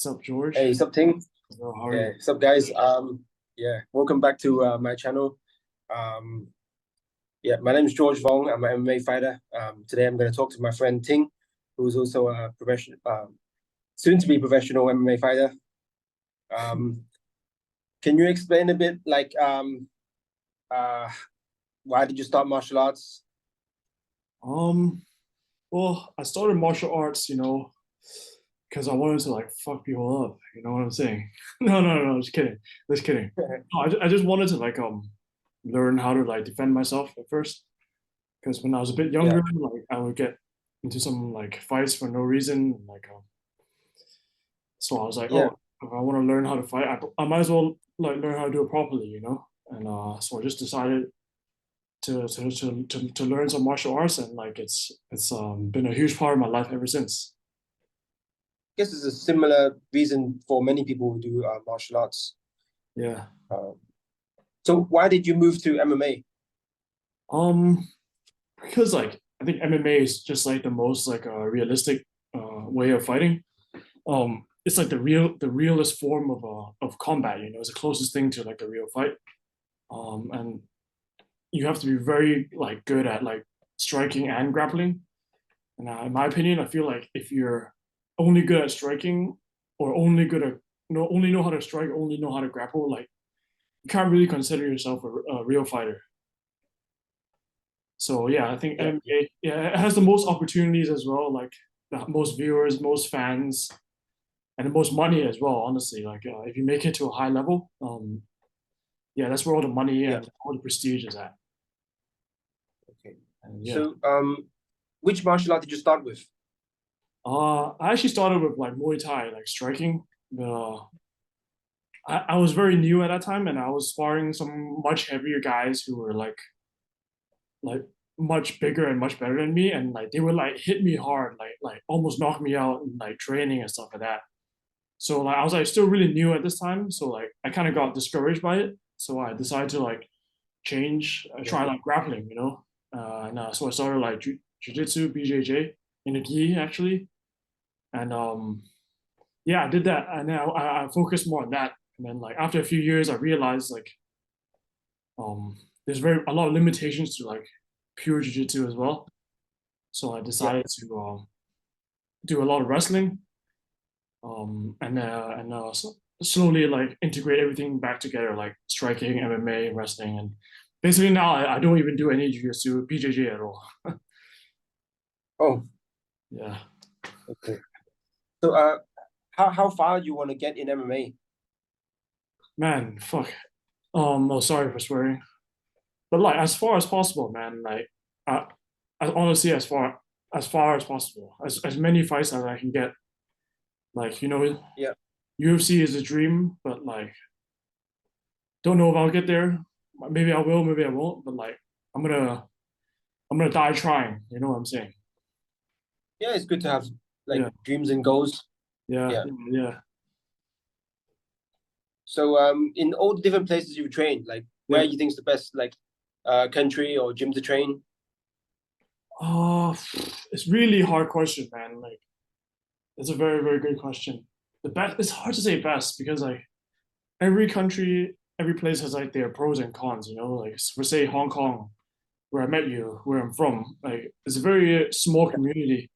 What's up, George? Hey, sup, Ting? How are Yeah, you? sup, guys? Yeah, welcome back to my channel. Um, yeah, my name is George Vong. I'm an MMA fighter. Today I'm going to talk to my friend Ting, who's also a professional, soon to be professional MMA fighter. Um, can you explain a bit, uh, why did you start martial arts? Um, well, I started martial arts, because I wanted to like fuck people up. You know what I'm saying? No, just kidding. Just kidding. No, I just wanted to like learn how to like defend myself at first. Because when I was a bit Yeah, younger, like I would get into some like fights for no reason. So I was like, yeah, oh, if I want to learn how to fight, I might as well like learn how to do it properly. And so I just decided to learn some martial arts, and like it's been a huge part of my life ever since. I guess it's a similar reason for many people who do martial arts. Yeah. Um, so why did you move to MMA? Um, because like I think MMA is just like the most like realistic way of fighting. It's like the realest form of combat. It's the closest thing to like a real fight. And you have to be very like good at like striking and grappling. And in my opinion, I feel like if you're only good at striking or only good at only know how to strike, only know how to grapple, like you can't really consider yourself a real fighter. So yeah, I think Yeah, MMA, yeah, it has the most opportunities as well, like the most viewers, most fans, and the most money as well. Honestly, like if you make it to a high level, yeah, that's where all the money yeah. and all the prestige is at. Okay. And yeah, So, which martial art did you start with? I actually started with like Muay Thai, like striking. Uh, I was very new at that time, and I was sparring some much heavier guys who were like much bigger and much better than me, and like they would like hit me hard, like almost knock me out in like training and stuff like that. So like I was like still really new at this time, so like I kind of got discouraged by it. So I decided to like change, Yeah, try like grappling, and so I started like jiu-jitsu, BJJ in the gi actually, and yeah, I did that, and then I focused more on that. And then like after a few years, I realized like um there's very a lot of limitations to like pure jiu-jitsu as well. So I yeah. decided to do a lot of wrestling, and slowly like integrate everything back together, like striking, MMA, wrestling, and basically now I don't even do any jiu-jitsu, BJJ at all. Oh, Yeah, okay. So, how far do you want to get in MMA? man, fuck. Oh, sorry for swearing, but like as far as possible, man. Like, I, I honestly as far as possible, as many fights as I can get. Like, Yeah, UFC is a dream, but like, don't know if I'll get there. Maybe I will, maybe I won't. But like, I'm gonna, I'm gonna die trying. You know what I'm saying? yeah. It's good to have like Yeah, dreams and goals. yeah, Yeah. yeah, So, in all the different places you train, like where yeah. you think is the best, like, country or gym to train? Oh, it's really hard question, man. Like, it's a very, very good question. The best, it's hard to say best because like every country, every place has like their pros and cons. Like for say Hong Kong, where I met you, where I'm from, like it's a very small community.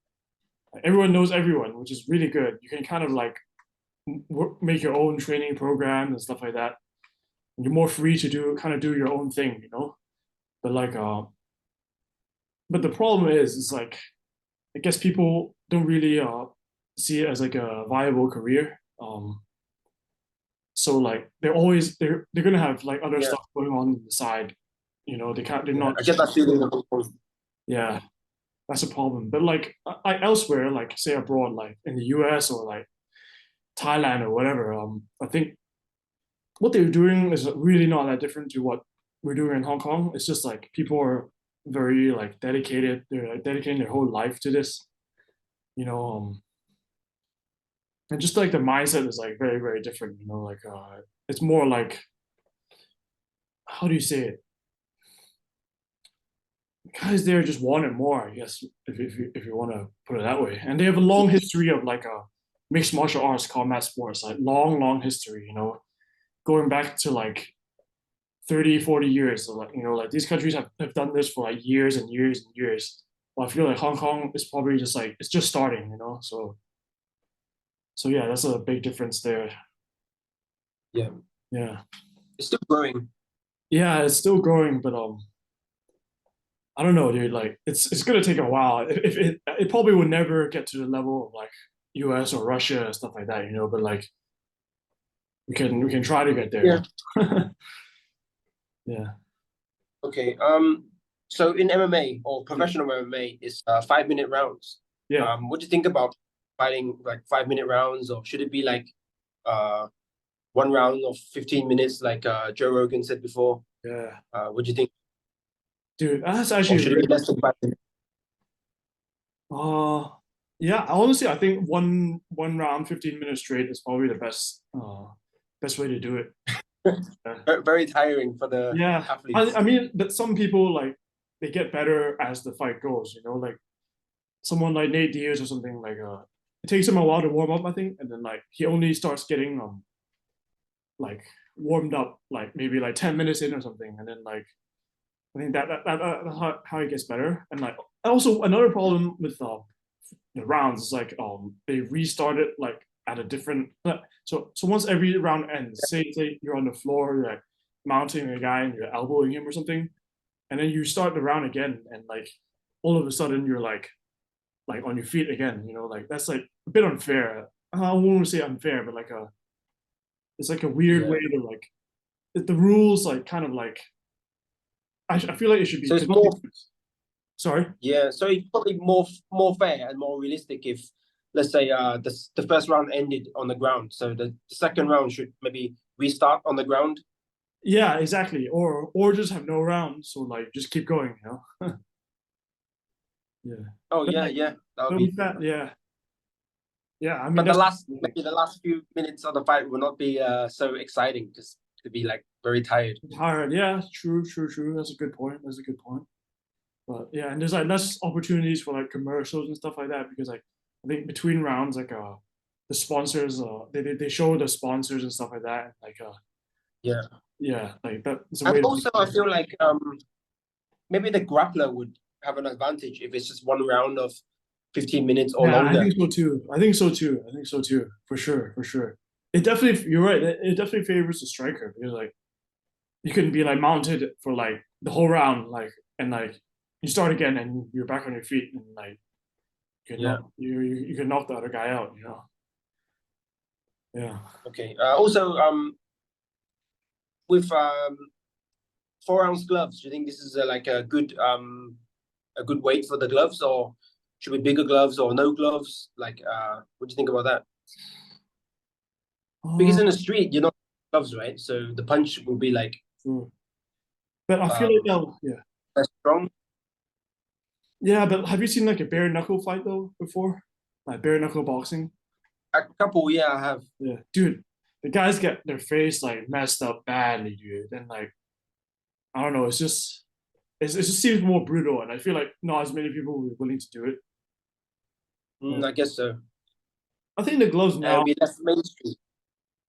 Like, everyone knows everyone, which is really good. You can kind of like make your own training program and stuff like that. You're more free to do your own thing. But like, but the problem is like I guess people don't really see it as like a viable career. So like they're gonna have like other Yeah, stuff going on the side. They're yeah. not I just get that feeling. yeah, that's a problem. But like elsewhere, like say abroad, like in the US or like Thailand or whatever, I think what they're doing is really not that different to what we're doing in Hong Kong. It's just like people are very like dedicated. They're like dedicating their whole life to this, you know. And just like the mindset is like very very different. Like it's more like how do you say it? Guys there just want it more, I guess, if you want to put it that way. And they have a long history of like mixed martial arts, combat sports, like long, long history, going back to like 30, 40 years. So like, like these countries have done this for like years and years and years. Well, I feel like Hong Kong is probably just like it's just starting, So yeah, that's a big difference there. Yeah, Yeah. it's still growing. Yeah, it's still growing, but I don't know, dude. Like it's gonna take a while. If it probably would never get to the level of like US or Russia and stuff like that, but like we can try to get there. Yeah. Yeah. Okay. So in MMA or professional MMA, it's 5 minute rounds. Yeah. What do you think about fighting like 5 minute rounds, or should it be like uh one round of 15 minutes, like Joe Rogan said before? Yeah. What do you think? Dude, that's Or actually should it very be less than 5 minutes? uh yeah, honestly I think one round 15 minutes straight is probably the best way to do it. Yeah. Very tiring for the Yeah. I, athletes. I mean, but some people like they get better as the fight goes, like someone like Nate Diaz or something like it takes him a while to warm up, I think, and then like he only starts getting like warmed up like maybe like 10 minutes in or something, and then like I think that's how it gets better. And like also another problem with the rounds is like they restart it like at a different so once every round ends, say you're on the floor, you're like mounting a guy and you're elbowing him or something, and then you start the round again, and like all of a sudden you're like on your feet again, like that's like a bit unfair. I won't say unfair, but like it's like a weird way Yeah. to like the rules like kind of like I feel like it should be So it's more, continuous. Sorry. yeah. So it's probably more fair and more realistic if, let's say, the first round ended on the ground, so the second round should maybe restart on the ground. Yeah, exactly. Or just have no rounds, so like just keep going, Yeah. Oh But yeah, like yeah, that would but be. with that, yeah. Yeah, I mean But the that's last, maybe the last few minutes of the fight will not be so exciting because to be like very tired. hard. Yeah, true, true, true. That's a good point. That's a good point. But yeah, and there's like less opportunities for like commercials and stuff like that because like I think between rounds like the sponsors they show the sponsors and stuff like that, like Yeah, yeah, like that's a and way to also I feel like maybe the grappler would have an advantage if it's just one round of 15 minutes or yeah, I longer. think so too. I think so too. I think so too. For sure, for sure. It definitely you're right. It definitely favors the striker because like you can be like mounted for like the whole round, like and like you start again and you're back on your feet and like Yeah. you can knock the other guy out, Yeah. Okay. Also, with 4 ounce gloves, do you think this is like a good weight for the gloves, or should be bigger gloves or no gloves? Like, what do you think about that? Because Uh, in the street, you know, gloves, right? So the punch will be like True. But I feel like um yeah. less strong. Yeah, but have you seen like a bare knuckle fight though before? Like bare knuckle boxing? A couple, yeah, I have. Yeah. Dude, the guys get their face like messed up badly, dude. And like I don't know, it just seems more brutal and I feel like not as many people were willing to do it. Yeah. I guess so. I think the gloves It'll now, be less mainstream.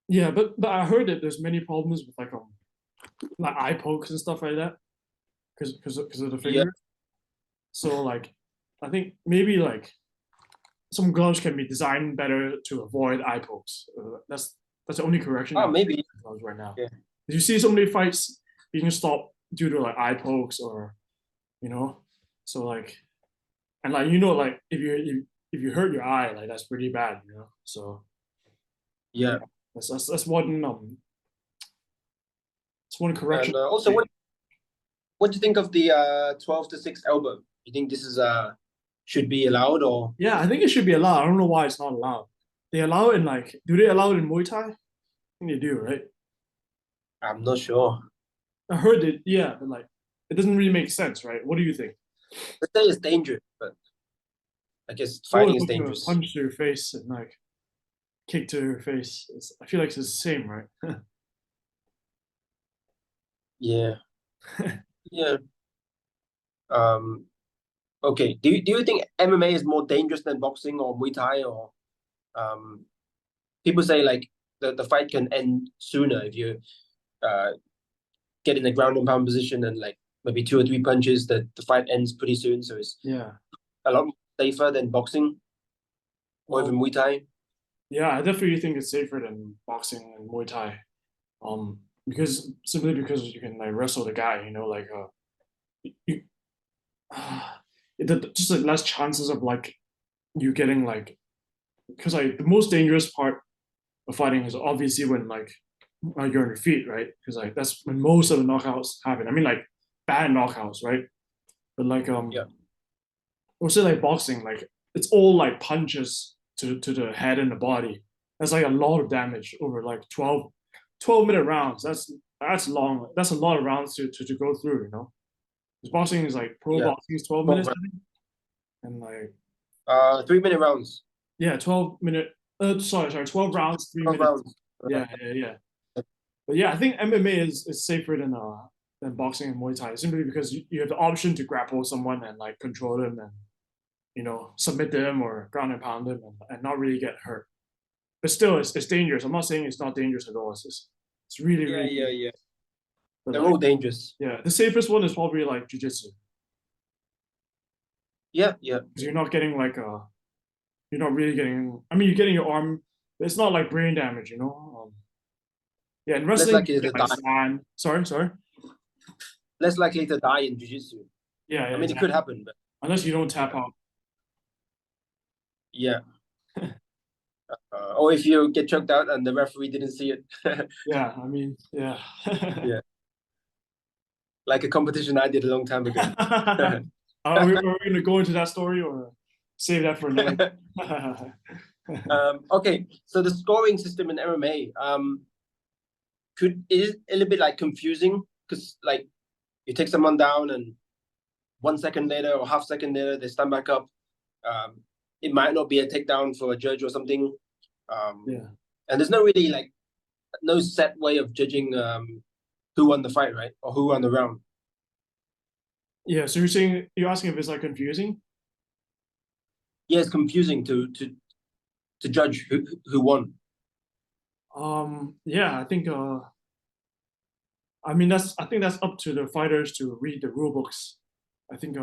yeah, but I heard that there's many problems with like eye pokes and stuff like that because of the Yeah. finger. So like I think maybe like some gloves can be designed better to avoid eye pokes. That's the only correction Oh, I'm maybe. gloves right now. Yeah. Did you see so many fights being stopped due to like eye pokes or you know? So like and like like if you hurt your eye like that's pretty bad, So yeah, Yeah. that's one that's one correction. And also, what do you think of the 12 to 6 elbow? You think this is should be allowed, or Yeah, I think it should be allowed. I don't know why it's not allowed. They allow it in like do they allow it in Muay Thai? I think they do, right? I'm not sure. I heard it, yeah, but like it doesn't really make sense, right? What do you think? They say it's dangerous, but I guess Or fighting is like a dangerous. punch to your face and like kick to your face. I feel like it's the same, right? Yeah. Yeah. Um. Okay. Do you think MMA is more dangerous than boxing or Muay Thai, or Um, People say like the fight can end sooner if you uh get in a ground and pound position and like maybe two or three punches that the fight ends pretty soon. So it's Yeah. a lot safer than boxing or even Well, Muay Thai. yeah, I definitely think it's safer than boxing and Muay Thai. Because simply because you can like wrestle the guy, like you, just like less chances of like you getting like because like the most dangerous part of fighting is obviously when like you're on your feet, right? Because like that's when most of the knockouts happen. I mean, like bad knockouts, right? But like Yeah, also like boxing, like it's all like punches to the head and the body. That's like a lot of damage over like 12-minute rounds. That's long. That's a lot of rounds to go through, you know. Because boxing is like pro yeah. boxing is 12 12, minutes, I think. And like 3 minute rounds. yeah, 12-minute sorry, 12 rounds, 12 3 minutes. rounds. Yeah. But yeah, I think MMA is safer than boxing and Muay Thai simply because you have the option to grapple someone and like control them and submit them or ground and pound them and not really get hurt. But still, it's dangerous. I'm not saying it's not dangerous at all. It's really Yeah, really yeah, dangerous. yeah. But They're like all dangerous. yeah, the safest one is probably like jujitsu Yeah, yeah. because you're not getting like you're not really getting. I mean, you're getting your arm. But it's not like brain damage, you know. Yeah, in Less wrestling, likely you to get like die. sand. Sorry. Less likely to die in jiu-jitsu. Yeah, I mean, it could exactly. happen, but Unless you don't tap yeah, out. yeah. Or if you get choked out and the referee didn't see it. Yeah, I mean, yeah. Yeah, like a competition I did a long time ago. Are we going to go into that story or save that for another? Okay, so the scoring system in MMA could is a little bit like confusing because like you take someone down and 1 second later or half second later they stand back up. Um, it might not be a takedown for a judge or something. Um, Yeah. and there's no really like no set way of judging who won the fight, right? Or who won the round. Yeah. So you're asking if it's like confusing? Yeah, it's confusing to judge who won. Yeah, I think that's up to the fighters to read the rule books. I think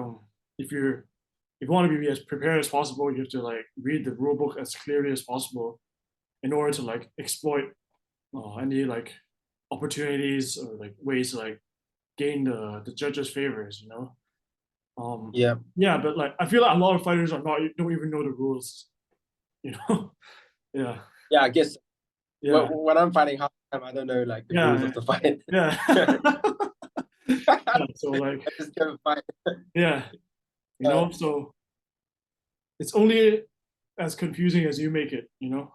if you want to be as prepared as possible, you have to like read the rule book as clearly as possible in order to like exploit any like opportunities or like ways to like gain the judges' favors, you know. Yeah, Yeah, but like I feel like a lot of fighters don't even know the rules, you know. Yeah, yeah. I guess yeah, when I'm fighting half the time, I don't know like the rules yeah, of the fight. yeah. I Yeah, so like just go and fight. yeah, Uh, so it's only as confusing as you make it, you know.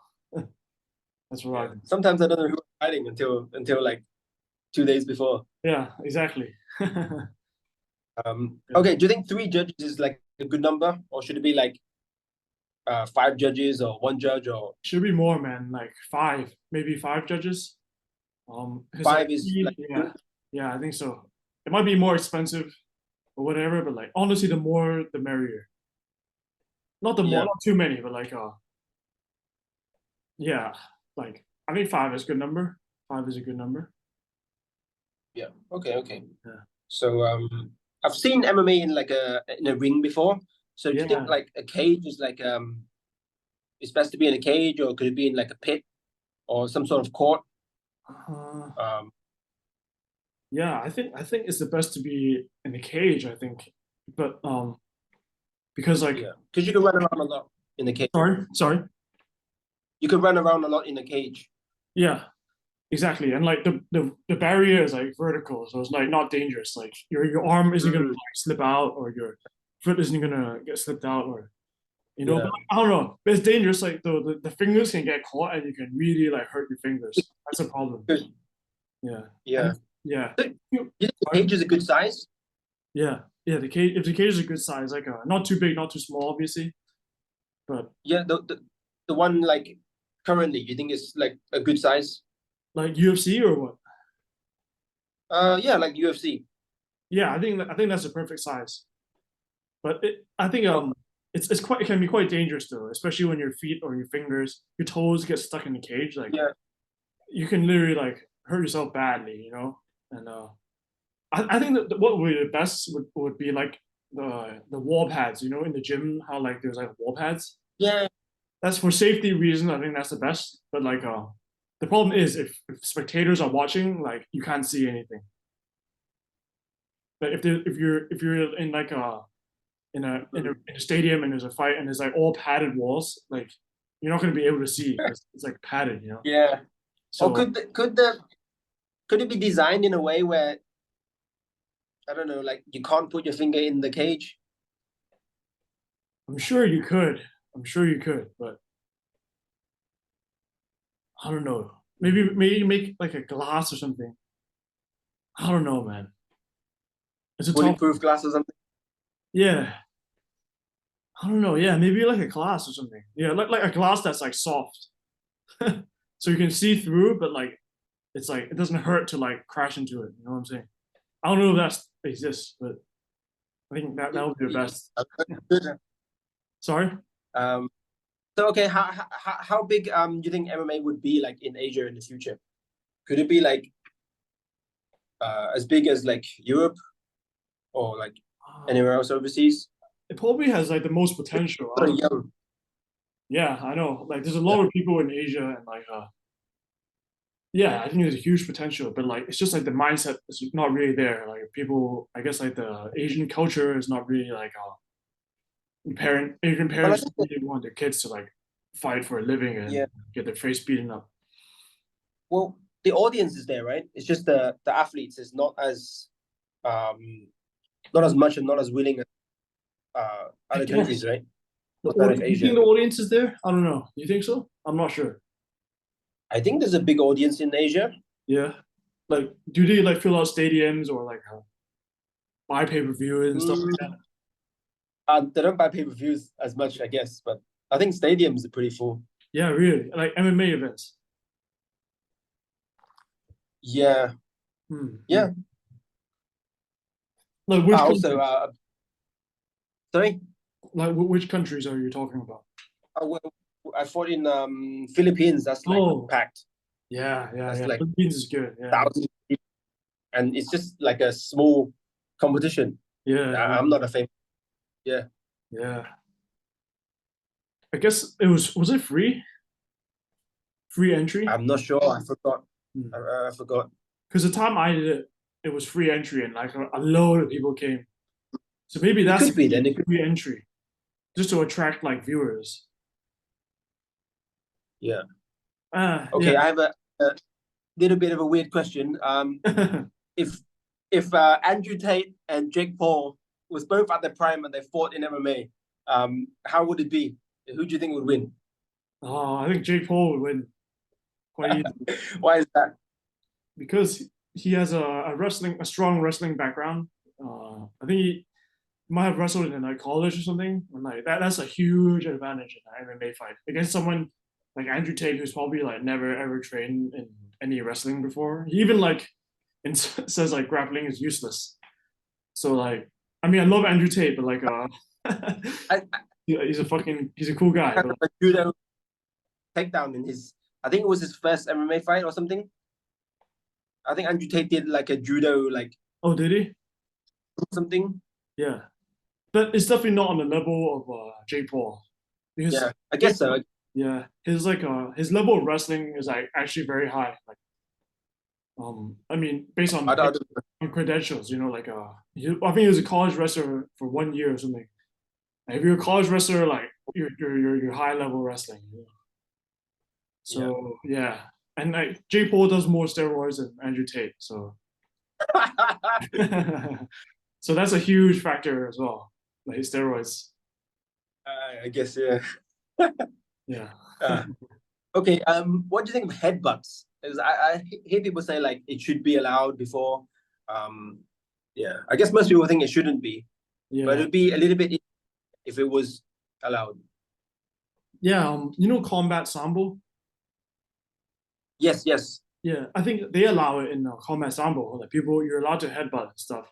That's what I yeah. think. Sometimes I don't know who I'm fighting until like 2 days before. Yeah, exactly. Yeah. Okay, do you think three judges is like a good number, or should it be like five judges or one judge, or Should be more, man. Like five, maybe five judges. Because like five is like yeah, yeah, I think so. It might be more expensive or whatever, but like honestly, the more the merrier. yeah, Not too many, but like yeah, like I think five is a good number. Five is a good number. yeah. Okay, okay. Yeah. So I've seen MMA in like a ring before. So do you think Yeah. like a cage is like it's best to be in a cage, or could it be in like a pit or some sort of court? Uh, Um, yeah, I think it's the best to be in the cage, I think. But because like yeah, because you can run around a lot in the cage. sorry. You can run around a lot in a cage. Yeah, exactly. And like the barrier is like vertical, so it's like not dangerous. Like your arm isn't gonna Mm, like slip out or your foot isn't gonna get slipped out or but yeah, like, I don't know. But it's dangerous, like the fingers can get caught and you can really like hurt your fingers. That's a problem. good. Yeah. I Yeah. think yeah. So, you think the cage is a good size? Yeah. Yeah, the cage if the cage is a good size, like not too big, not too small, obviously. But Yeah, the one like currently, you think is like a good size? like UFC or what? Yeah, like UFC. Yeah, I think that's a perfect size. But I think Oh, it can be quite dangerous though, especially when your feet or your fingers, your toes get stuck in the cage. Like Yeah. you can literally like hurt yourself badly, you know. And I think that what would be the best would be like the wall pads, you know, in the gym, how like there's like wall pads. Yeah. That's for safety reasons. I think that's the best. But like the problem is if spectators are watching, like you can't see anything. But if you're in like in a stadium and there's a fight and there's like all padded walls, like you're not going to be able to see because it's like padded, you know. Yeah. Or So could it be designed in a way where I don't know, like you can't put your finger in the cage? I'm sure you could. I'm sure you could, but I don't know. Maybe make like a glass or something. I don't know, man. It's a tough. Bulletproof glass or something? Yeah, I don't know. Yeah, maybe like a glass or something. Yeah, like a glass that's like soft, so you can see through, but like it's like it doesn't hurt to like crash into it. You know what I'm saying? I don't know if that exists, but I think that would be the best. Good. Sorry. Um, so okay, how big do you think MMA would be like in Asia in the future? Could it be like as big as like Europe or like anywhere else overseas? It probably has like the most potential. Sort of young. Yeah, I know. Like, there's a Yeah. lot of people in Asia, and like, yeah, I think there's a huge potential. But like, it's just like the mindset is not really there. Like, people, I guess, like the Asian culture is not really like, Asian Well, I parents think that, really want their kids to like fight for a living yeah. and get their face beaten up. Well, the audience is there, right? It's just the athletes is um not as much and not as willing as I other countries, guess right? the Outside of audience. You think Asia. the audience is there? I don't know. You think so? I'm not sure. I think there's a big audience in Asia. Yeah. Like, do they like fill out stadiums or like buy pay per view and stuff like Mm, that? they don't buy pay-per-views as much, I guess, but I think stadiums are pretty full. Yeah, really. Like MMA events. Yeah, Hmm. yeah. Like which Also, countries? sorry, Like which countries are you talking about? well, I fought in Philippines. That's like Oh, packed. yeah, yeah, That's yeah. like Philippines is good. Yeah, thousands, of people, and it's just like a small competition. yeah, yeah, I'm not a fan. Yeah, yeah. I guess it was it free entry? I'm not sure. I forgot. Because I forgot. the time I did it, it was free entry and like a load of people came. So maybe It that's could be then. It could, free entry just to attract like viewers. yeah. Yeah. Okay, I have a little bit of a weird question. If Andrew Tate and Jake Paul was both at their prime and they fought in MMA, how would it be? Who do you think would win? Oh, I think Jake Paul would win quite easily Why is that? because he has a strong wrestling background. I think he might have wrestled in like college or something. And like that's a huge advantage in an MMA fight against someone like Andrew Tate, who's probably like never ever trained in any wrestling before. He even like says like grappling is useless. So like, I mean, I love Andrew Tate, but like, I he's a cool guy. had But a judo takedown in his. I think it was his first MMA fight or something. I think Andrew Tate did like a judo like oh, did he? something. Yeah, but it's definitely not on the level of Jake Paul because Yeah, I Jake, guess so. yeah, his level of wrestling is like actually very high. Like I mean, based I don't. on credentials, you know, like I think he was a college wrestler for 1 year or something. Like, if you're a college wrestler, like you're high level wrestling. You know? Yeah. So yeah, and like Jake Paul does more steroids than Andrew Tate, so so that's a huge factor as well. Like his steroids. I guess yeah. Yeah. Uh, okay. What do you think of headbutts? Because I hear people say like it should be allowed before. Um, yeah. I guess most people think it shouldn't be, but Yeah. it'd be a little bit if it was allowed. Yeah. You know combat sambo? Yes. Yes. Yeah. I think they allow it in combat sambo. Like people you're allowed to headbutt and stuff.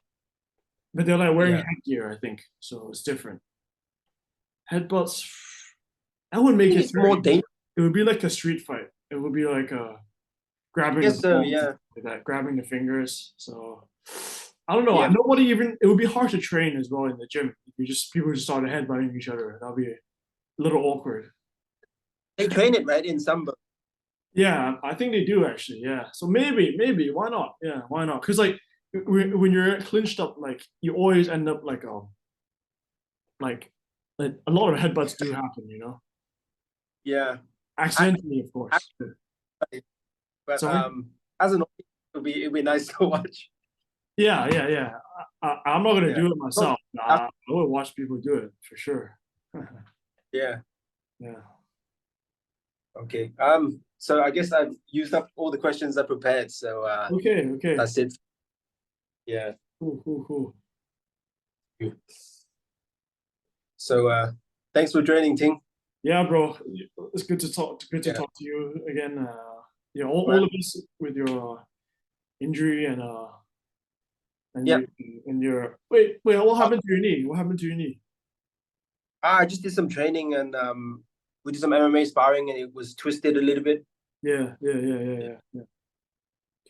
But they're like wearing Yeah. headgear, I think. So it's different. Headbutts. That would I make think it it's more very. dangerous. It would be like a street fight. It would be like grabbing the Yes, so balls, yeah, like that, grabbing the fingers. So I don't know. yeah. Nobody even. It would be hard to train as well in the gym. If you just people just started headbutting each other. That'd be a little awkward. They train it right in Samba. Yeah, I think they do actually. Yeah, so maybe why not? Yeah, why not? Because like when you're clinched up, like you always end up like like a lot of headbutts do happen, you know, Yeah, I, accidentally, of course. but Sorry. as an audience, it'll be nice to watch. Yeah. I'm not gonna Yeah. do it Oh, myself. I will watch people do it for sure. yeah. Yeah. Okay. So I guess I've used up all the questions I prepared. So Okay. that's it. Yeah. Cool. So thanks for joining, Ting. Yeah, bro. It's good to talk. Good to Yeah. talk to you again. Yeah, Well, all of us with your injury and yeah. you and your wait. What Uh, happened to your knee? What happened to your knee? I just did some training and we did some MMA sparring and it was twisted a little bit. Yeah.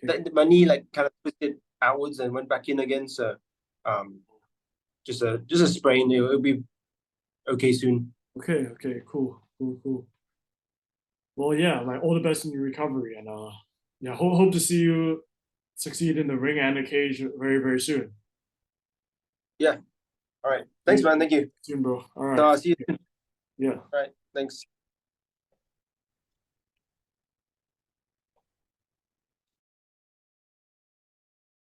Okay. My knee like kind of twisted outwards and went back in again. So um just a sprain. It'll be okay soon. Okay. Cool. Well, yeah, like all the best in your recovery, and yeah, hope to see you succeed in the ring and the cage very soon. Yeah. All right. See Thanks, you man. Thank you. soon, bro. All So right. I'll see you soon. Yeah. All right. Thanks.